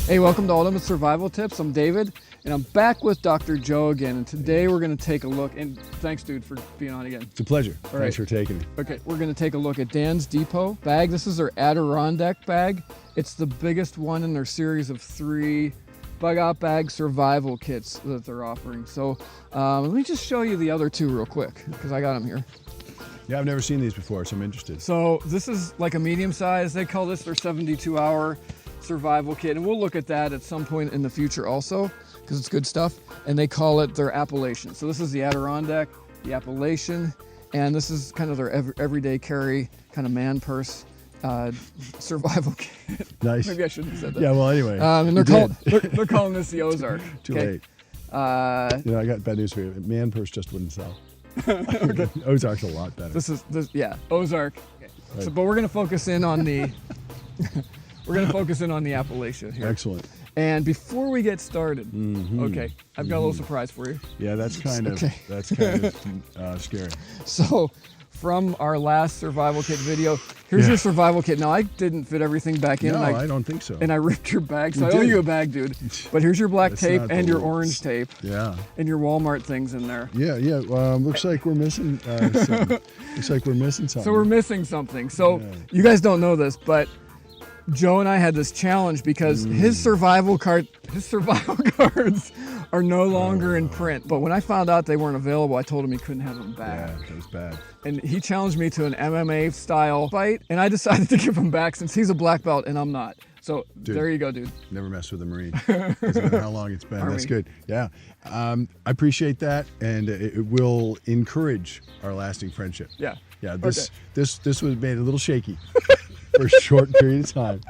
Hey, welcome to Ultimate Survival Tips. I'm David, and I'm back with Dr. Joe again. And today we're going to take a look, and thanks, dude, for being on again. It's a pleasure. All Thanks right. for taking me. Okay, we're going to take a look at Dan's Depot bag. This is their Adirondack bag. It's the biggest one in their series of 3 bug out bag survival kits that they're offering. So let me just show you the other 2 real quick, because I got them here. Yeah, I've never seen these before, so I'm interested. So this is like a medium size. They call this their 72-hour survival kit, and we'll look at that at some point in the future also, because it's good stuff. And they call it their Appalachian. So this is the Adirondack, the Appalachian, and this is kind of their everyday carry kind of man purse survival kit. Nice. Maybe I shouldn't have said that. Yeah, well, anyway. And they're calling this the Ozark. Too okay? late. I got bad news for you. Man purse just wouldn't sell. Ozark's a lot better. Yeah, Ozark. Okay. Right. So, but we're gonna focus in on the Appalachian here. Excellent. And before we get started, okay, I've got a little surprise for you. Yeah, that's kind of scary. So, from our last survival kit video, here's your survival kit. Now, I didn't fit everything back in. No, and I don't think so. And I ripped your bag, so You I owe did. you a bag, dude. But here's your black That's tape not and the your rules. orange tape. Yeah. And your Walmart things in there. Yeah. Looks like we're missing something. Looks like we're missing something. So we're missing something. So Yeah. you guys don't know this, but Joe and I had this challenge because his survival cards are no longer in print. But when I found out they weren't available, I told him he couldn't have them back. Yeah, that was bad. And he challenged me to an MMA style fight, and I decided to give him back since he's a black belt and I'm not. So there you go, dude. Never mess with a Marine. Doesn't matter how long it's been. That's good. Yeah. I appreciate that, and it will encourage our lasting friendship. Yeah. Yeah. This was made a little shaky for a short period of time,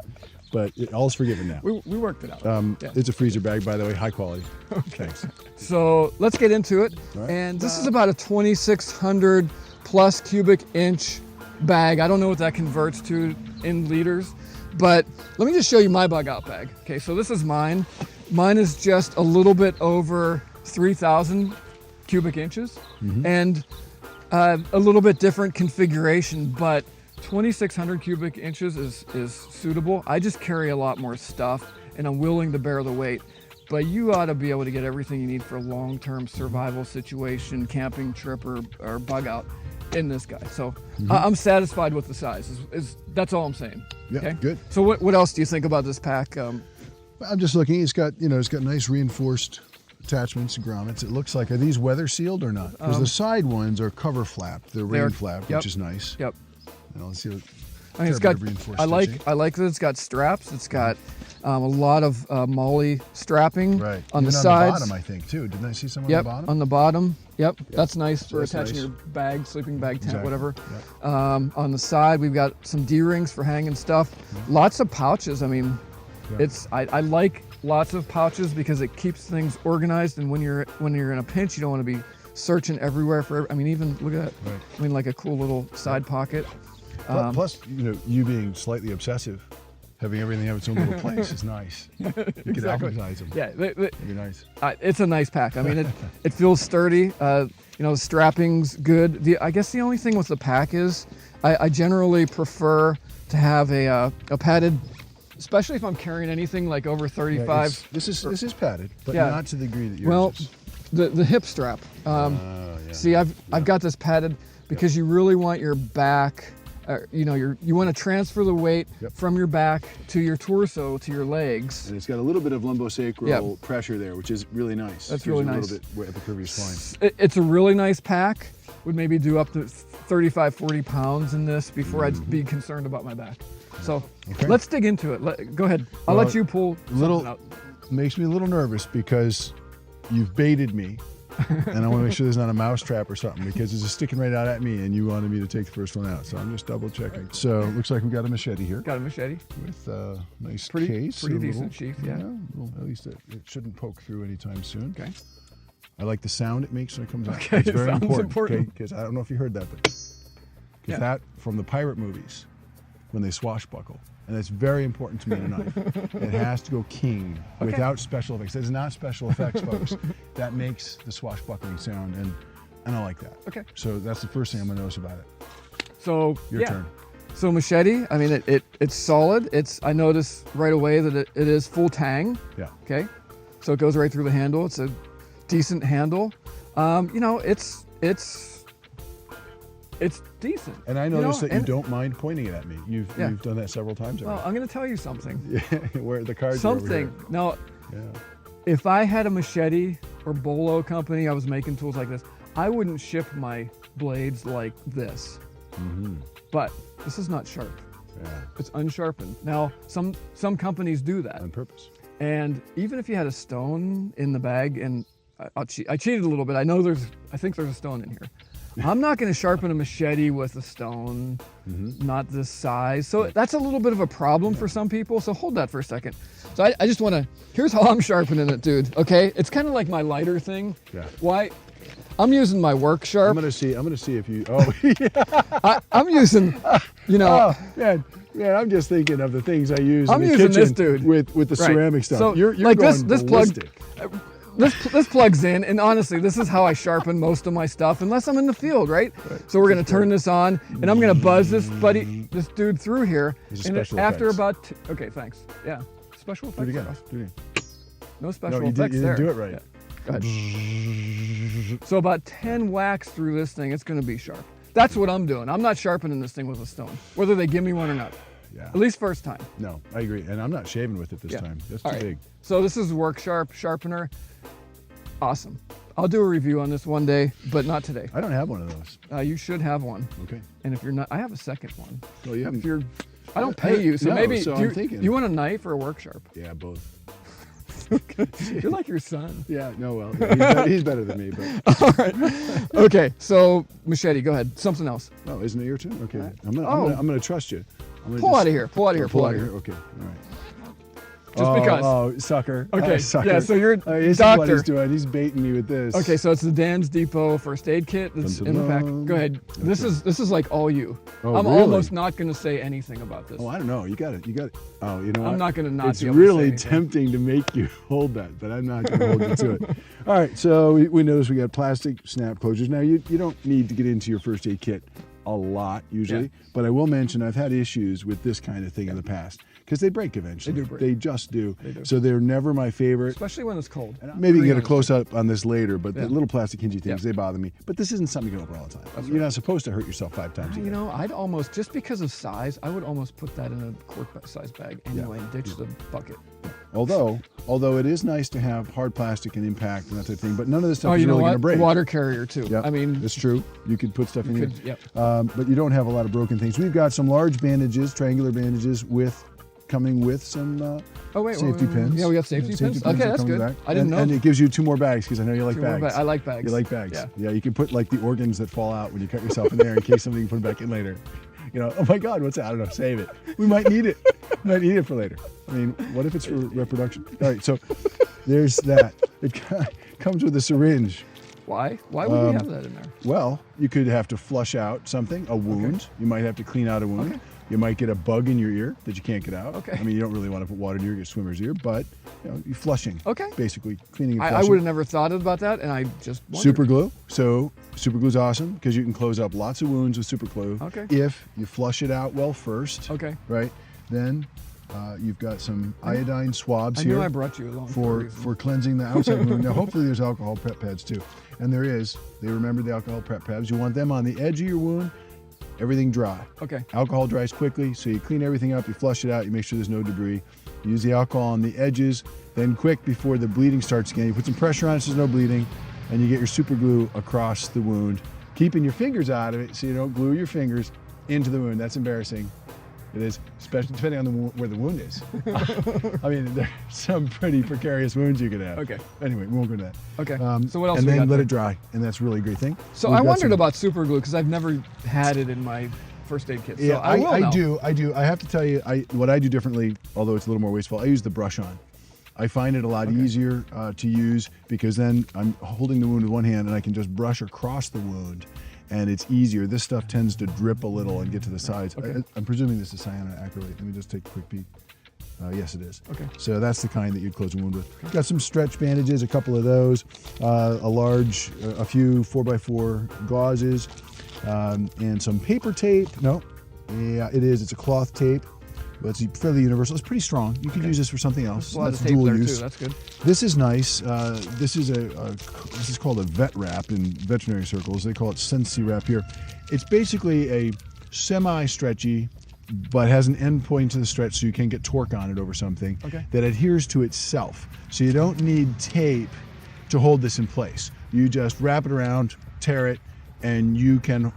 but all's forgiven now. We worked it out. Yeah. It's a freezer bag, by the way, high quality. Okay. Thanks. So let's get into it. Right. And this is about a 2,600 plus cubic inch bag. I don't know what that converts to in liters, but let me just show you my bug out bag. Okay, so this is mine. Mine is just a little bit over 3,000 cubic inches and a little bit different configuration, but 2,600 cubic inches is suitable. I just carry a lot more stuff and I'm willing to bear the weight, but you ought to be able to get everything you need for a long-term survival situation, camping trip or bug out in this guy. So I'm satisfied with the size, that's all I'm saying. Yeah, okay? good. So what else do you think about this pack? I'm just looking. It's got nice reinforced attachments and grommets. It looks like, are these weather sealed or not? Because the side ones are cover flapped. They're rain flapped, which is nice. Yep. And let's see what. I mean, it's got. I like that it's got straps. It's got a lot of MOLLE strapping on the sides. On the bottom, I think too. Didn't I see some on Yep, the bottom? on the bottom. Yep, that's nice for that's attaching nice. your bag, sleeping bag, tent, Exactly. whatever. Yep. On the side, we've got some D-rings for hanging stuff. Lots of pouches. I mean, I like lots of pouches because it keeps things organized. And when you're in a pinch, you don't want to be searching everywhere for. I mean, even look at that. Right. I mean, like a cool little side pocket. Plus, you being slightly obsessive, having everything have its own little place is nice. You can alphabetize them. Yeah, It'd be nice. it's a nice pack. I mean, it feels sturdy. The strapping's good. I guess the only thing with the pack is I generally prefer to have a padded, especially if I'm carrying anything like over 35. Yeah, this is padded, but not to the degree that yours is. The hip strap. See, I've got this padded because you really want your back. You want to transfer the weight from your back to your torso to your legs. And it's got a little bit of lumbosacral pressure there, which is really nice. That's really nice. A little bit at the curve of your spine. It's a really nice pack. Would maybe do up to 35, 40 pounds in this before I'd be concerned about my back. So let's dig into it. Go ahead. I'll let you pull something out. Makes me a little nervous because you've baited me. And I want to make sure there's not a mouse trap or something because it's just sticking right out at me and you wanted me to take the first one out. So I'm just double checking. So it looks like we got a machete here. Got a machete. With a nice Pretty case. decent sheath, yeah. At least it shouldn't poke through anytime soon. Okay. I like the sound it makes when it comes out. Okay, it's very sounds important. Because I don't know if you heard that, but because that from the pirate movies when they swashbuckle. And it's very important to me in a knife. It has to go king without special effects. It's not special effects, folks. That makes the swashbuckling sound, and I like that. Okay. So that's the first thing I'm going to notice about it. So Your turn. So Machete, I mean, it's solid. I notice right away that it is full tang. Yeah. Okay. So it goes right through the handle. It's a decent handle. You know, it's decent. And I noticed that you and- don't mind pointing it at me. You've done that several times Well, already. I'm going to tell you something. Yeah, where the cards are over Something. here. Now, Yeah. if I had a Machete or Bolo company, I was making tools like this, I wouldn't ship my blades like this. Mm-hmm. But this is not sharp. Yeah. It's unsharpened. Now, some companies do that. On purpose. And even if you had a stone in the bag, and I cheated a little bit. I think there's a stone in here. I'm not going to sharpen a Machete with a stone, not this size. So that's a little bit of a problem for some people. So hold that for a second. So I just want to, here's how I'm sharpening it, dude. Okay, it's kind of like my lighter thing. Yeah. Why? I'm using my work sharp. I'm gonna see if you. Oh, yeah. I'm using, you know. Oh, man, I'm just thinking of the things I use I'm in the using kitchen this, dude. with the Right. ceramic stuff. So, you're like going this plug, ballistic. this plugs in, and honestly, this is how I sharpen most of my stuff, unless I'm in the field, right? So we're gonna turn this on, and I'm gonna buzz this dude through here, These are and special after effects. about, okay, thanks. Yeah, special Do it effects. again. Ross. Do it again. No special No, you effects didn't there. do it right. Yeah. Go ahead. So about 10 whacks through this thing, it's gonna be sharp. That's what I'm doing. I'm not sharpening this thing with a stone, whether they give me one or not. Yeah. At least first time. No, I agree, and I'm not shaving with it this Yeah. time. That's All too right. big. So this is Work Sharp Sharpener. Awesome. I'll do a review on this one day, but not today. I don't have one of those. You should have one. Okay. And if you're not, I have a second one. Well, you haven't. If you're, I don't pay you, so No, maybe so do I'm thinking. you want a knife or a Work Sharp? Yeah, both. You're like your son. Yeah. No. Well, yeah, he's better than me, but. All right. Okay. So Machete, go ahead. Something else. Oh, isn't it your turn? Okay. Right. I'm gonna trust you. I'm gonna Pull just- out of here. Pull out of here. Pull Pull out out of of here. here. Okay. All right. Just because. Oh, sucker. Okay, Sucker. yeah, so you're This is doctor. what he's doing. He's baiting me with this. Okay, so it's the Dan's Depot first aid kit that's in the pack. Go ahead. This is like all you. Oh, I'm really? almost not going to say anything about this. Oh, I don't know. You got it. You got it. Oh, you know what? I'm not going to not It's be able to say really anything. tempting to make you hold that, but I'm not going to hold you to it. All right, so we notice we got plastic snap closures. Now, you don't need to get into your first aid kit a lot usually, Yeah. but I will mention I've had issues with this kind of thing in the past because they break eventually. They do break. They just do. They do. So they're never my favorite. Especially when it's cold. Maybe you get a Freezing. close up on this later, but Yeah. the little plastic hingy things, Yeah. they bother me. But this isn't something you can open all the time. You're not supposed to hurt yourself 5 times a day. You know, I'd almost, just because of size, I would almost put that in a quart-size bag anyway and ditch the bucket. Although it is nice to have hard plastic and impact and that type of thing, but none of this stuff Oh, is you know really going to what? break. Water carrier too. Yeah, I mean, it's true. You could put stuff in here. could, yep. But you don't have a lot of broken things. We've got some large bandages, triangular bandages, coming with some safety pins. Yeah, we got safety pins. Okay, that that's come good. back. I didn't know. And it gives you 2 more bags because I know you like 2 more bags. I like bags. You like bags. Yeah. Yeah, you can put like the organs that fall out when you cut yourself in there in case something you can put back in later. You know, oh my God, what's that? I don't know, save it. We might need it. We might need it for later. I mean, what if it's for reproduction? All right, so there's that. It comes with a syringe. Why? Why would we have that in there? Well, you could have to flush out something, a wound. You might have to clean out a wound. Okay. You might get a bug in your ear that you can't get out. Okay. I mean, you don't really want to put water in your swimmer's ear, but you're flushing. Okay. Basically, cleaning and I flushing. would have never thought about that, and I just wondered. Super glue. So super glue's awesome because you can close up lots of wounds with super glue. Okay. If you flush it out well first. Okay. Right. Then you've got some iodine swabs I here. knew I brought you along for a reason. for cleansing the outside wound. Now, hopefully there's alcohol prep pads too. And there is. They remember the alcohol prep pads. You want them on the edge of your wound, everything dry. Okay. Alcohol dries quickly, so you clean everything up, you flush it out, you make sure there's no debris. You use the alcohol on the edges, then quick before the bleeding starts again. You put some pressure on it so there's no bleeding, and you get your super glue across the wound, keeping your fingers out of it so you don't glue your fingers into the wound. That's embarrassing. It is, especially depending on where the wound is. I mean, there's some pretty precarious wounds you could have. Okay. Anyway, we won't go to that. Okay. So what else And we then got let there? it dry, and that's really a great thing. So We've I got wondered some- about super glue because I've never had it in my first aid kit. So Yeah, I will now. do. I have to tell you, what I do differently, although it's a little more wasteful, I use the brush on. I find it a lot easier to use because then I'm holding the wound with one hand and I can just brush across the wound, and it's easier. This stuff tends to drip a little and get to the sides. Okay. I'm presuming this is cyanoacrylate. Let me just take a quick peek. Yes, it is. Okay. So that's the kind that you'd close a wound with. Got some stretch bandages, a couple of those, a few 4x4 gauzes, and some paper tape. No, Yeah, it is. It's a cloth tape, but it's fairly universal. It's pretty strong. You could use this for something else. There's a lot That's of tape dual there use. too. That's good. This is nice. This is called a vet wrap in veterinary circles. They call it Sensi wrap here. It's basically a semi-stretchy, but has an end point to the stretch, so you can get torque on it over something that adheres to itself. So you don't need tape to hold this in place. You just wrap it around, tear it, and you can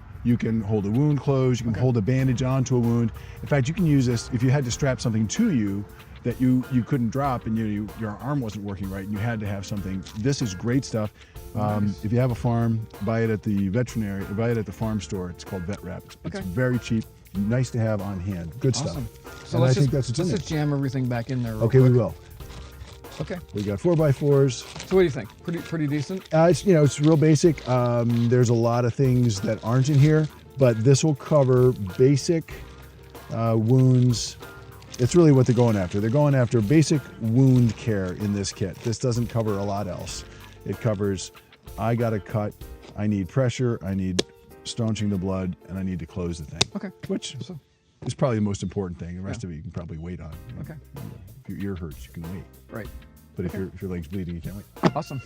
hold a wound closed. You can hold a bandage onto a wound. In fact, you can use this if you had to strap something to you that you couldn't drop and your arm wasn't working right and you had to have something. This is great stuff. Nice. If you have a farm, buy it at the farm store. It's called Vet Wrap. It's very cheap, nice to have on hand. Good stuff. So and let's I think that's what's in there. just jam everything back in there. Okay, we will. Okay. We got 4x4s. So what do you think? Pretty decent? It's real basic. There's a lot of things that aren't in here, but this will cover basic wounds. It's really what they're going after. They're going after basic wound care in this kit. This doesn't cover a lot else. It covers, I got a cut, I need pressure, I need staunching the blood, and I need to close the thing. Okay. Which is probably the most important thing. The rest of it you can probably wait on. Okay. If your ear hurts, you can wait. Right. But if your leg's bleeding, you can't wait. Awesome.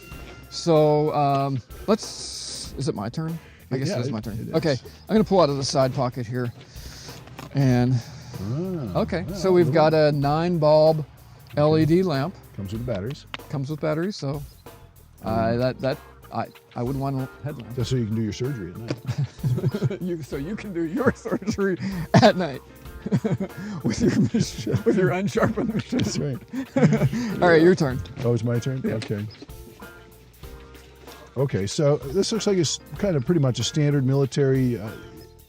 So is it my turn? I guess it is my turn. Okay, I'm gonna pull out of the side pocket here. And, so we've got a 9-bulb LED lamp. Comes with the batteries. Comes with batteries, so I wouldn't want a headlamp. Just so you can do your surgery at night. So you can do your surgery at night. with your unsharpened machete. That's right. All right, your turn. Oh, it's my turn? Yeah. Okay. Okay, so this looks like it's kind of pretty much a standard military,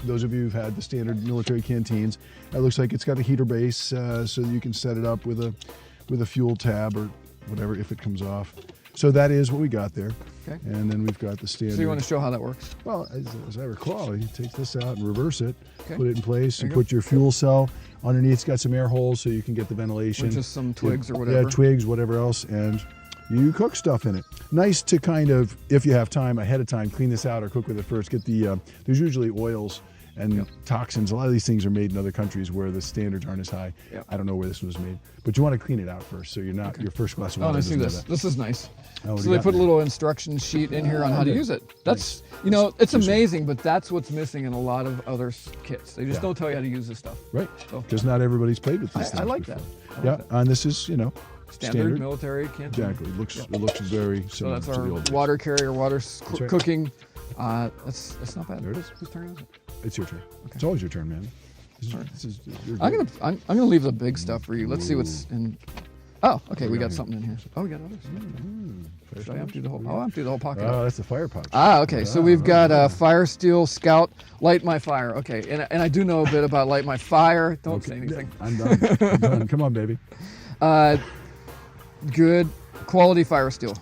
those of you who've had the standard military canteens, it looks like it's got a heater base so that you can set it up with a fuel tab or whatever if it comes off. So that is what we got there. Okay. And then we've got the standard. So you want to show how that works? Well, as I recall, you take this out and reverse it, put it in place, and you put your fuel cell underneath. It's got some air holes so you can get the ventilation. Or just some twigs or whatever. Yeah, twigs, whatever else, and you cook stuff in it. Nice to kind of, if you have time, ahead of time, clean this out or cook with it first. Get the, there's usually oils and toxins. A lot of these things are made in other countries where the standards aren't as high. I don't know where this was made, but you want to clean it out first so you're not, your first glass of water. Oh, I see this. That. This is nice. Oh, so they put a little instruction sheet in here on how to use it. That's, you know, it's amazing, but that's what's missing in a lot of other kits. They just don't tell you how to use this stuff. Right, because not everybody's played with these things I like before. that. And this is, you know, standard military canteen. Exactly. It looks very similar. So that's to our the old water carrier, water right. cooking. That's not bad. There it is. Whose turn is it? It's your turn. Okay. It's always your turn, man. I'm gonna leave the big stuff for you. Let's see what's in. Oh, okay. We got something in here. Oh, we got others. Should I empty the whole? I'll empty the whole pocket. Oh, that's the fire pouch. Ah, okay. So we've got a Fire Steel Scout Light My Fire. Okay, and I do know a bit about Light My Fire. Don't say anything. I'm done. I'm done. Come on, baby. Good quality fire steel.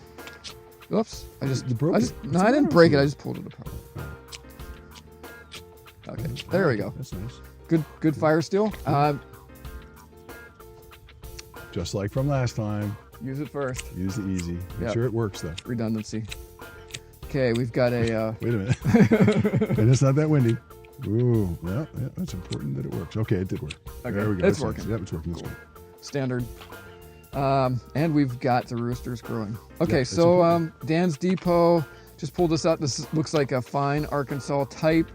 Oops. I didn't break it. I just pulled it apart. Okay, there we go. That's nice. Good fire steel. Just like from last time. Use it first. Use the easy. Make sure it works though. Redundancy. Okay, we've got a. Wait a minute. And it's not that windy. Ooh, yeah, that's important that it works. Okay, it did work. Okay. There we go. It's working. Yep, it's working. Cool. Standard. And we've got the roosters growing. Okay, so Dan's Depot just pulled this out. This looks like a fine Arkansas type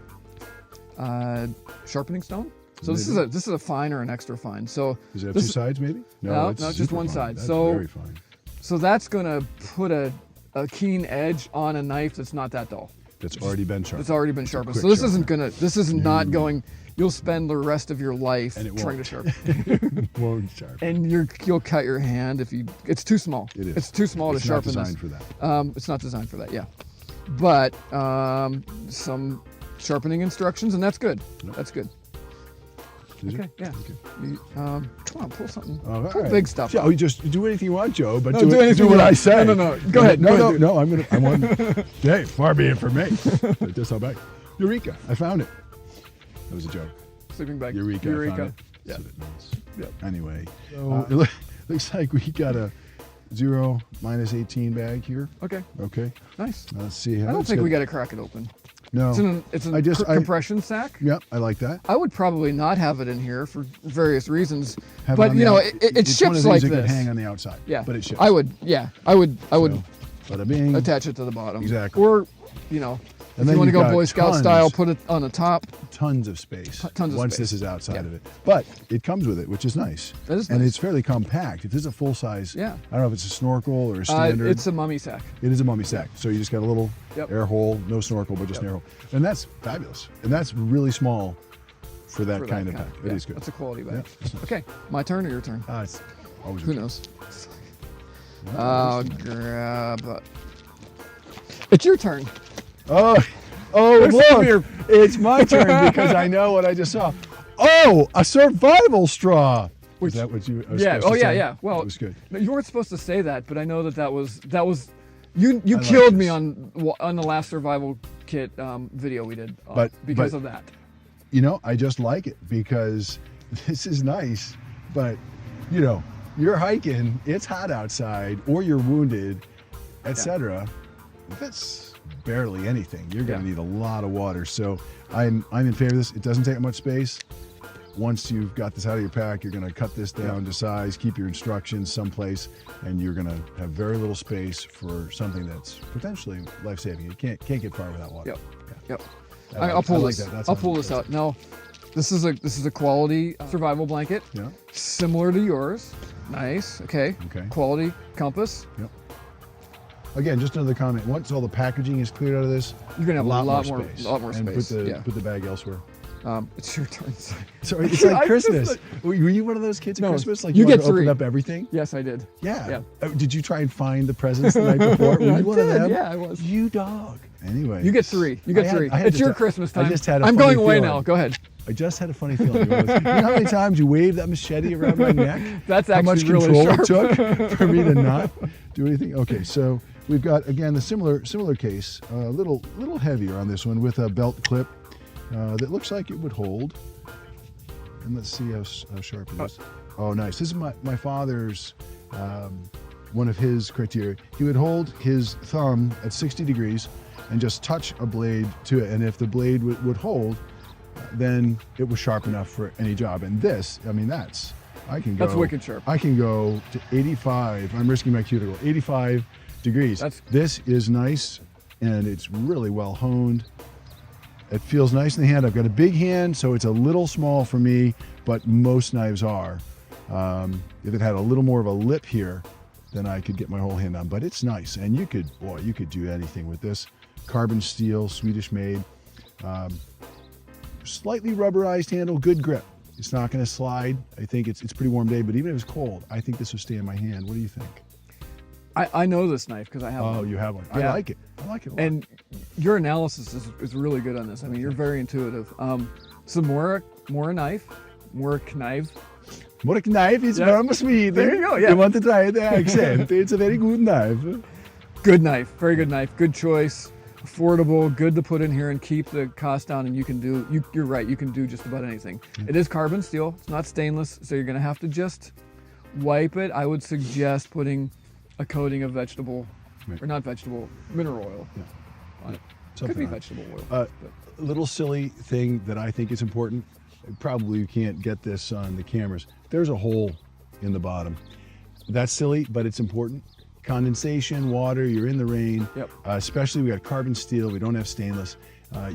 sharpening stone. So this is a fine or an extra fine. So does it have two sides maybe? No, just one side. That's so very fine. So that's gonna put a keen edge on a knife that's not that dull. That's already been sharpened. It's already been sharpened. So this is not going. You'll spend the rest of your life trying to sharpen. Won't sharpen. And you'll cut your hand if you. It's too small. It is. It's too small to sharpen this. It's not designed for that. It's not designed for that. Yeah, but some sharpening instructions, and that's good. Yep. That's good. Okay. Yeah. Okay. Come on, pull something. Pull big stuff. Joe, you just do anything you want, Joe, but do what I say. No. Go ahead. No. I want. Hey, far be it from me. Just how back. Eureka! I found it. That was a joke. Sleeping bag. Eureka. I found it. Yeah. Yep. Anyway, it looks like we got a 0 - 18 bag here. Okay. Okay. Nice. Let's see how. I don't think we got to crack it open. No. It's a compression sack. Yep, I like that. I would probably not have it in here for various reasons, Have but on you the know, out- it it's one of ships these like that this. could hang on the outside. Yeah, but it ships. I would Bada bing. attach it to the bottom. Exactly. Or, you know, And if then you want to you've go got Boy Scout tons. style, put it on the top. Tons of space. Tons of once space. this is outside Yeah. of it. But it comes with it, which is nice. That is and nice. it's fairly compact. If this is a full size, Yeah. I don't know if it's a snorkel or a standard. It's a mummy sack. It is a mummy sack. So you just got a little Yep. air hole, no snorkel, but just an air hole. And that's fabulous. And that's really small for that kind of pack. It is good. That's a quality bag. Yeah, that's nice. Okay, my turn or your turn? It's always Who your knows? turn. I'll grab. It's your turn. Oh, look, it's my turn because I know what I just saw. Oh, a survival straw. Is that what you? I was Yeah. supposed Oh to yeah, say? yeah. Well, That was good. no, you weren't supposed to say that, but I know that was you like killed me this. on the last survival kit video we did. Because but- of that. You know, I just like it because this is nice, but you know, you're hiking, it's hot outside, or you're wounded, etc. That's barely anything. You're going to need a lot of water. So I'm in favor of this. It doesn't take much space. Once you've got this out of your pack, you're going to cut this down to size, keep your instructions someplace, and you're going to have very little space for something that's potentially life-saving. You can't get far without water. Yep. I I'll pull like this. that. That's I'll pull this out. Now, this is a quality survival blanket. Yeah. Similar to yours. Nice. Okay. Okay. Quality compass. Yep. Again, just another comment. Once all the packaging is cleared out of this, You're gonna have a lot more space. space. And put the bag elsewhere. It's your turn. So it's like I Christmas. just, Were you one of those kids at No, Christmas? Like you wanted get to open three. up everything? Yes, I did. Yeah. Yeah. Did you try and find the presents the night before? Were you I one of did, them? yeah, I was. You dog. Anyway. You get three. You get three. It's your Christmas time. I just had a I'm funny going away feeling. now. Go ahead. I just had a funny feeling. You know how many times you waved that machete around my neck? That's how much actually really control sharp. it took for me to not do anything? Okay, so we've got, again, the similar case, a little heavier on this one with a belt clip that looks like it would hold. And let's see how sharp it is. Oh, nice. This is my father's, one of his criteria. He would hold his thumb at 60 degrees and just touch a blade to it. And if the blade would hold, then it was sharp enough for any job. And this, I mean, that's wicked sharp. I can go to 85. I'm risking my cuticle. 85 degrees. This is nice, and it's really well honed. It feels nice in the hand. I've got a big hand, so it's a little small for me, but most knives are. If it had a little more of a lip here, then I could get my whole hand on. But it's nice, and you could do anything with this. Carbon steel, Swedish made. Slightly rubberized handle, good grip. It's not going to slide. I think it's pretty warm day, but even if it's cold, I think this would stay in my hand. What do you think? I know this knife because I have one. Oh, you have one. Yeah. I like it. I like it a lot. And your analysis is really good on this. I mean, you're very intuitive. So more knife, more knife. More knife is from Sweden. There you go, yeah. You want to try the accent. It's a very good knife. Good knife, very good knife. Good choice. Affordable, good to put in here and keep the cost down. And you're right, you can do just about anything. It is carbon steel, it's not stainless, so you're gonna have to just wipe it. I would suggest putting a coating of vegetable, or not vegetable, mineral oil on it. Could be vegetable oil. A little silly thing that I think is important. Probably you can't get this on the cameras. There's a hole in the bottom. That's silly, but it's important. Condensation, water, you're in the rain. Yep. Especially we got carbon steel, we don't have stainless.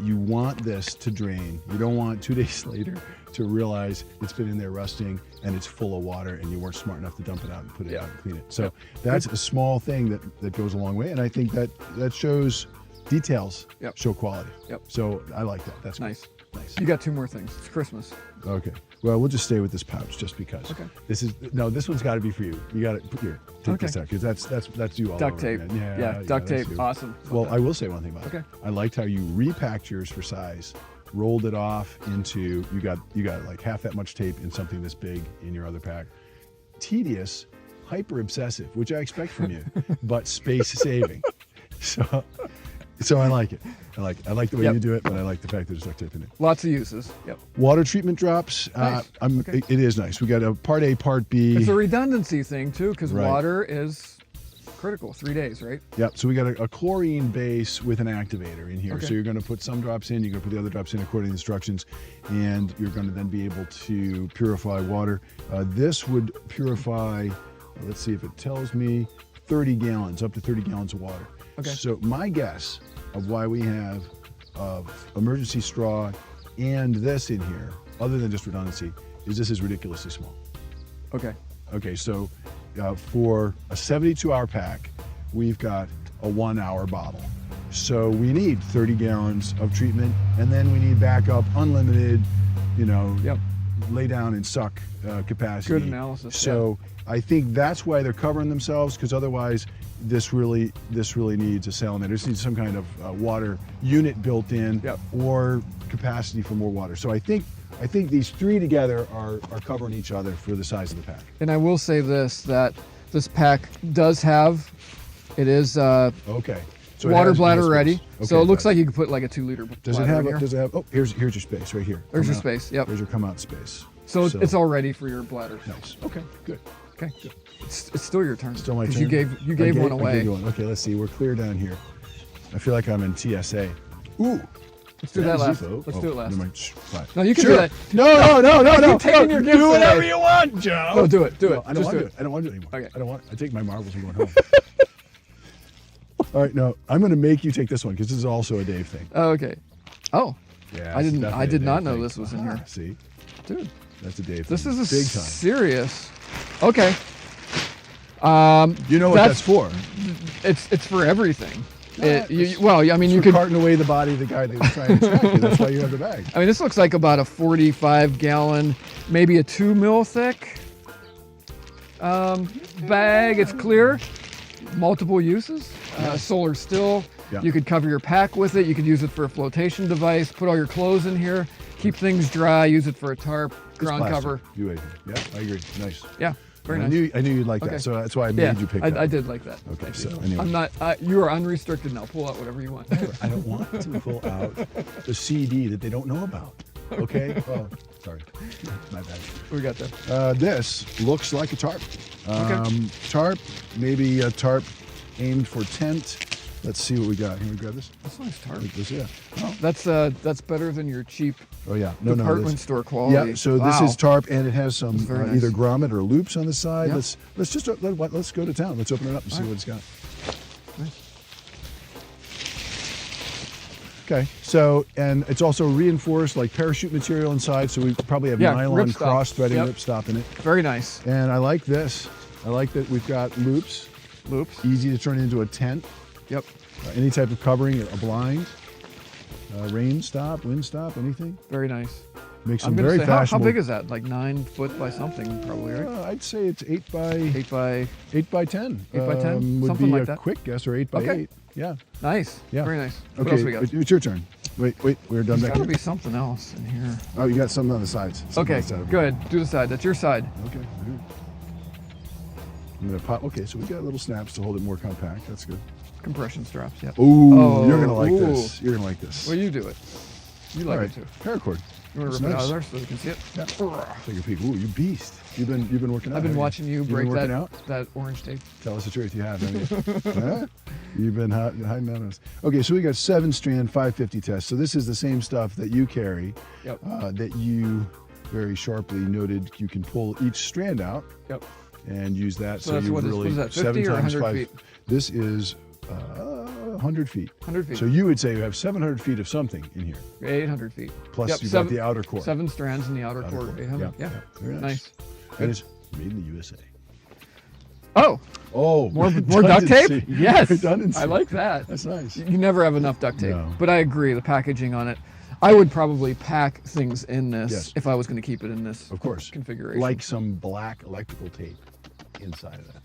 You want this to drain. You don't want 2 days later to realize it's been in there rusting and it's full of water and you weren't smart enough to dump it out and put it out and clean it. So that's a small thing that goes a long way, and I think that shows details, show quality. Yep. So I like that. That's Nice. Cool. Nice. You got two more things. It's Christmas. Okay. Well, we'll just stay with this pouch just because. Okay. This one's got to be for you. You got to put your take this out because that's you all Duct over tape. again. Yeah, duct that's tape. you. Awesome. Well, I will say one thing about Okay. it. I liked how you repacked yours for size, rolled it off into you got like half that much tape in something this big in your other pack. Tedious, hyper obsessive, which I expect from you, but space saving. So I like it. I like the way you do it, but I like the fact that there's duct tape in it. Lots of uses. Yep. Water treatment drops. Nice. It is nice. We got a part A, part B. It's a redundancy thing too, because Right. water is critical. 3 days, right? Yep. So we got a chlorine base with an activator in here. Okay. So you're going to put some drops in, you're going to put the other drops in according to the instructions, and you're going to then be able to purify water. This would purify, let's see if it tells me, 30 gallons, up to 30 gallons of water. Okay. So my guess of why we have emergency straw and this in here, other than just redundancy, is this is ridiculously small. Okay. Okay, so for a 72-hour pack, we've got a 1-hour bottle. So we need 30 gallons of treatment, and then we need backup, unlimited, Yep. lay down and suck capacity. Good analysis. So I think that's why they're covering themselves, because otherwise this really needs a salamander. This needs some kind of water unit built in, Yep. or capacity for more water. So I think these three together are covering each other for the size of the pack. And I will say this, that this pack does have, it is Okay. So it water has bladder space. ready. Okay, so it looks good. like you could put like a 2-liter Does it bladder have? in here. Does it have? Oh, here's your space right here. There's Come your out. space. Yep. There's your come out space. So it's all ready for your bladder. Nice. Okay. Good. Okay. It's still your turn. Still my 'Cause turn. You gave one I away. gave you one. Okay. Let's see. We're clear down here. I feel like I'm in TSA. Ooh. Let's do that last. Zippo. Let's do it last. Never mind. Shh, quiet. No, you can Sure. do that. No. You're taking your gifts Do whatever away. you want, Joe. No, do it. Do it. I don't Just want do to do it. it. I don't want to do it anymore. Okay. I don't want. I take my marbles and go home. All right. No, I'm going to make you take this one because this is also a Dave thing. Oh, okay. Oh, Yeah. I it's did definitely a not Dave know thing. this was in here. See, dude, that's a Dave this thing. is a big time. serious. Okay. You know what that's for? It's for everything. It's Well, I mean, you for could. carting away the body of the guy that was trying to track you. That's why you have the bag. I mean, this looks like about a 45-gallon, maybe a 2 mil thick bag. It's clear. Multiple uses. Solar still. Yeah. You could cover your pack with it. You could use it for a flotation device. Put all your clothes in here. Keep things dry. Use it for a tarp, It's ground plastic. cover. You ate it. Yeah, I agree. Nice. Yeah, very I nice. knew you'd like Okay. that, so that's why I made you pick that. I did like that. Okay, Thank so you. anyway. I'm not. You are unrestricted now. Pull out whatever you want. I don't want to pull out the CD that they don't know about. Okay? Oh, sorry. My bad. What we got there? This looks like a tarp. Okay. Tarp, maybe a tarp aimed for tent. Let's see what we got. Can we grab this? That's a nice tarp. Like this, yeah. Oh, That's better than your cheap oh yeah. department this- store quality. Yeah, so Wow. this is tarp, and it has some very nice. either grommet or loops on the side. Yep. Let's just let's go to town. Let's open it up and see what it's got. Nice. Okay, so and it's also reinforced like parachute material inside, so we probably have Yeah, nylon ripstop. cross-threading Yep. ripstop in it. Very nice. And I like this. I like that we've got loops, Loops. easy to turn into a tent, Yep. any type of covering, a blind, rain stop, wind stop, anything. Very nice. Makes I'm them gonna very say, how fashionable. big is that? Like 9 foot by something, probably, right? I'd say it's 8 by 8 by. 8 by 10. 8 by 10? Would Something be like a that. quick guess, or 8 by Okay. 8. Yeah. Nice. Yeah. Very nice. What Okay, else we got? it's your turn. Wait, we're done There's back got to here. be something else in here. Oh, you got something on the sides. Something Okay, on the side. good. Do the side. That's your side. Okay. Good. I'm gonna pop. Okay, so we got little snaps to hold it more compact. That's good. Compression straps. Yep. Ooh, Oh, you're gonna like ooh. this. You're gonna like this. Well, you do it. You like All right, it too. paracord. You want That's to rip it out nice. of there so we can see it? Yeah. Take a peek. Ooh, you beast. You've been working out. I've been haven't watching you You've break been working out. that orange tape. Tell us the truth. You have, haven't you? Huh? You've been hiding out on us. Okay, so we got 7-strand 550 test. So this is the same stuff that you carry. Yep. That you very sharply noted. You can pull each strand out. Yep. And use that. So that's you what is- really what is that, 7 50 or times 100 5. feet? This is 100 feet. 100 feet. So you would say you have 700 feet of something in here. 800 feet. Plus Yep, you've got the outer core. 7 strands in the outer core. 800. Yeah. Yeah. Very nice. Nice. And it's made in the USA. Oh, Oh, more duct tape? redundancy. Yes. Redundancy. I like that. That's nice. You never have enough duct tape. No. But I agree, the packaging on it. I would probably pack things in this Yes. if I was going to keep it in this Of course. configuration. Like some black electrical tape inside of that.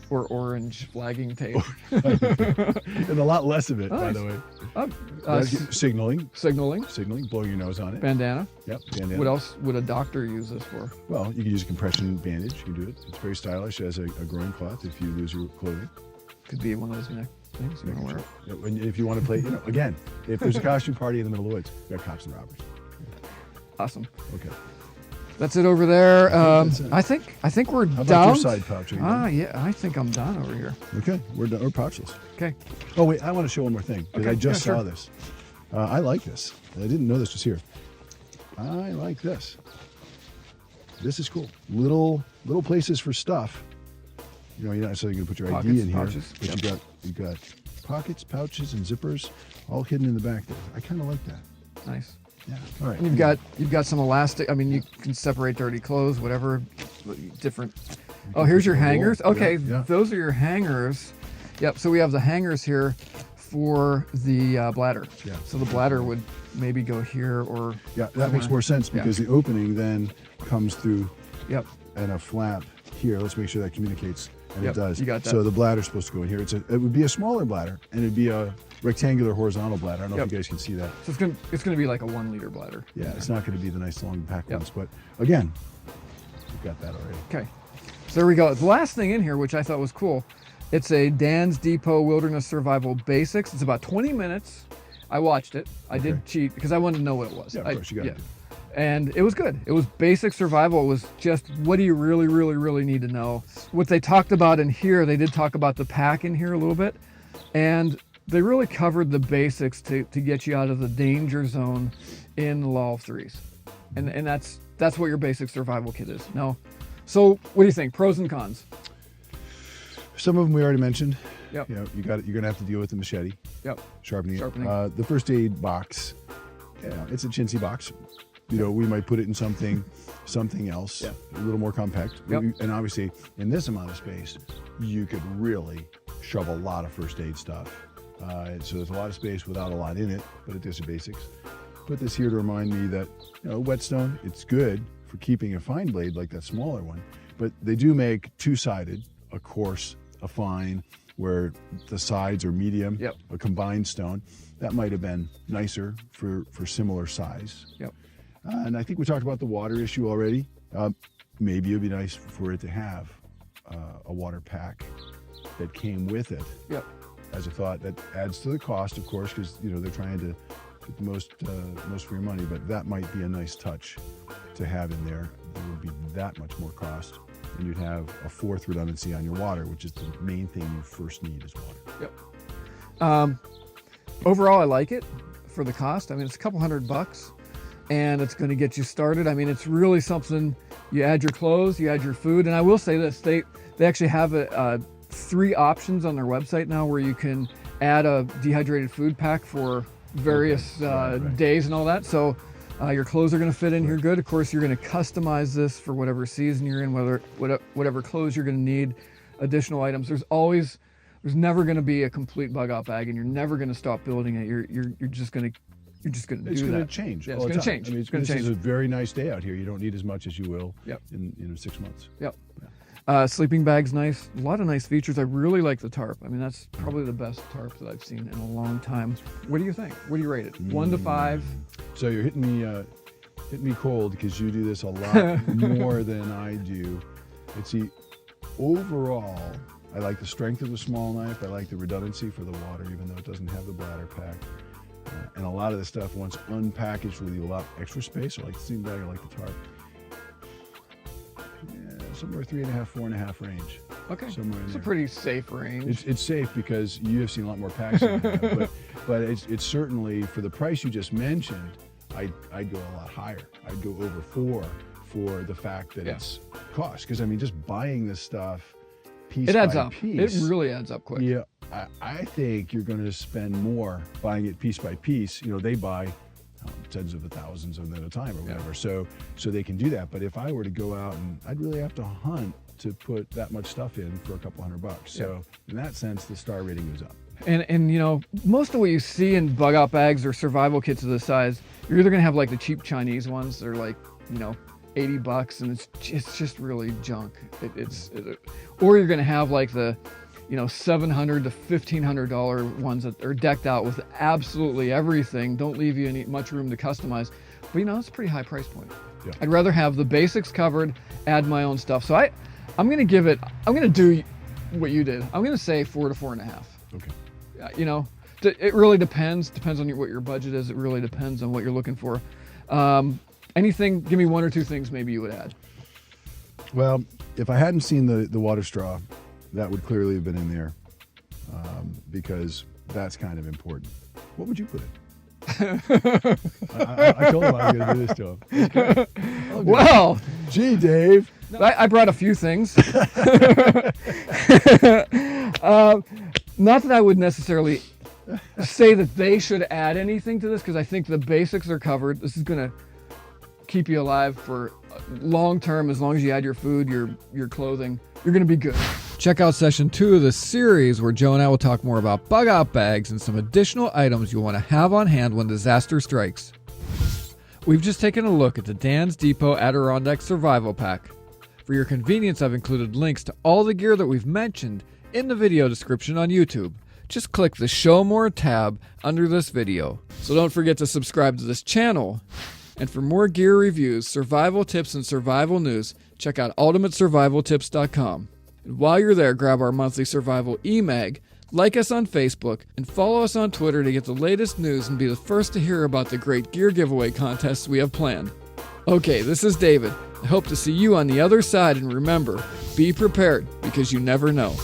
Or orange flagging tape. And a lot less of it, by Nice. the way. Uh, Signaling, signaling, blowing your nose on it. bandana. Yep, bandana. What else would a doctor use this for? Well, you can use a compression bandage. You can do it. It's very stylish as a groin cloth if you lose your clothing. Could be one of those neck things you want to wear. Yeah, and if you want to play, again, if there's a costume party in the middle of the woods, you got cops and robbers. Awesome. Okay. That's it over there. that's it. I think we're How about down. your side pouch? Are you done? Yeah, I think I'm done over here. Okay, we're done. We're pouchless. Okay. Oh wait, I want to show one more thing because Okay, I just yeah, saw sure. this. I like this. I didn't know this was here. I like this. This is cool. Little places for stuff. You know, you're not necessarily going to put your Pockets, ID in here, pouches, but yep. you got pockets, pouches, and zippers all hidden in the back there. I kind of like that. Nice. Yeah. All right. And you've got some elastic. I mean, you can separate dirty clothes, whatever, different. Oh, here's your hangers. Okay, Yeah. those are your hangers. Yep. So we have the hangers here for the bladder. Yeah. So the bladder would maybe go here or. Yeah, that makes more sense because the opening then comes through Yep. and a flap here. Let's make sure that communicates. And Yep, it does. you got that. So the bladder's supposed to go in here. It would be a smaller bladder, and it'd be a rectangular horizontal bladder. I don't know if you guys can see that. So it's gonna be like a 1 liter bladder. Yeah, it's not going to be the nice long pack Yep. ones, but again, we've got that already. Okay. So there we go. The last thing in here, which I thought was cool, it's a Dan's Depot Wilderness Survival Basics. It's about 20 minutes. I watched it. I did cheat because I wanted to know what it was. Yeah, of course, you got to. And it was good. It was basic survival. It was just, what do you really, really, really need to know? What they talked about in here, they did talk about the pack in here a little bit. And they really covered the basics to get you out of the danger zone in the law of threes. And that's what your basic survival kit is. Now, so what do you think? Pros and cons? Some of them we already mentioned. Yep. You know, you're going to have to deal with the machete. Yep. Sharpening it. Sharpening. The first aid box, it's a chintzy box. You know, we might put it in something else, a little more compact. Yep. And obviously, in this amount of space, you could really shove a lot of first aid stuff. So there's a lot of space without a lot in it, but it does the basics. Put this here to remind me that, you know, whetstone, it's good for keeping a fine blade like that smaller one, but they do make two-sided, a coarse, a fine, where the sides are medium, a combined stone. That might have been nicer for similar size. Yep. And I think we talked about the water issue already. Maybe it'd be nice for it to have a water pack that came with it. Yep. As a thought, that adds to the cost, of course, because you know they're trying to get the most for your money. But that might be a nice touch to have in there. There would be that much more cost, and you'd have a fourth redundancy on your water, which is the main thing you first need is water. Yep. Overall, I like it for the cost. I mean, it's a couple $100. And it's going to get you started. I mean, it's really something. You add your clothes, you add your food, and I will say this: they actually have 3 options on their website now where you can add a dehydrated food pack for various days and all that. So your clothes are going to fit in here good. Of course, you're going to customize this for whatever season you're in, whatever clothes you're going to need, additional items. There's never going to be a complete bug out bag, and you're never going to stop building it. You're just going to do that. It's going to change. Yeah, it's going to change. I mean, It's going to this change. is a very nice day out here. You don't need as much as you will Yep. in 6 months. Yep. Sleeping bag's nice. A lot of nice features. I really like the tarp. I mean, that's probably the best tarp that I've seen in a long time. What do you think? What do you rate it? 1 to 5? So you're hitting me cold because you do this a lot more than I do. Let's see. Overall, I like the strength of the small knife. I like the redundancy for the water, even though it doesn't have the bladder pack. And a lot of the stuff, once unpackaged, will leave a lot extra space. I like the sleeping bag. I like the tarp. Yeah, somewhere 3.5, 4.5 range. Okay. Somewhere in It's there. a pretty safe range. It's safe because you have seen a lot more packs than I have, but it's certainly, for the price you just mentioned, I'd go a lot higher. I'd go over 4 for the fact that it's cost. Because I mean, just buying this stuff piece It adds by up. piece. It really adds up quick. Yeah, I think you're going to spend more buying it piece by piece. You know, they buy tens of thousands of them at a time or whatever, so they can do that. But if I were to go out, and I'd really have to hunt to put that much stuff in for a couple $100. So in that sense, the star rating goes up. And you know, most of what you see in bug out bags or survival kits of this size, you're either gonna have like the cheap Chinese ones. They're like, you know, $80, and it's just really junk. Or you're gonna have like the, you know, $700 to $1,500 ones that are decked out with absolutely everything. Don't leave you much room to customize. But you know, it's a pretty high price point. Yeah. I'd rather have the basics covered, add my own stuff. So I'm gonna do what you did. I'm gonna say 4 to 4.5. Okay. You know, it really depends on what your budget is. It really depends on what you're looking for. Anything, give me one or two things maybe you would add. Well, if I hadn't seen the water straw, that would clearly have been in there because that's kind of important. What would you put in? I told him I was going to do this to him. Okay. Well, Gee, Dave. I brought a few things. Not that I would necessarily say that they should add anything to this, because I think the basics are covered. This is going to keep you alive for long term. As long as you add your food, your clothing, you're going to be good. Check out session 2 of the series where Joe and I will talk more about bug out bags and some additional items you'll want to have on hand when disaster strikes. We've just taken a look at the Dan's Depot Adirondack Survival Pack. For your convenience, I've included links to all the gear that we've mentioned in the video description on YouTube. Just click the Show More tab under this video. So don't forget to subscribe to this channel. And for more gear reviews, survival tips, and survival news, check out ultimatesurvivaltips.com. And while you're there, grab our monthly survival e-mag, like us on Facebook, and follow us on Twitter to get the latest news and be the first to hear about the great gear giveaway contests we have planned. Okay, this is David. I hope to see you on the other side, and remember, be prepared because you never know.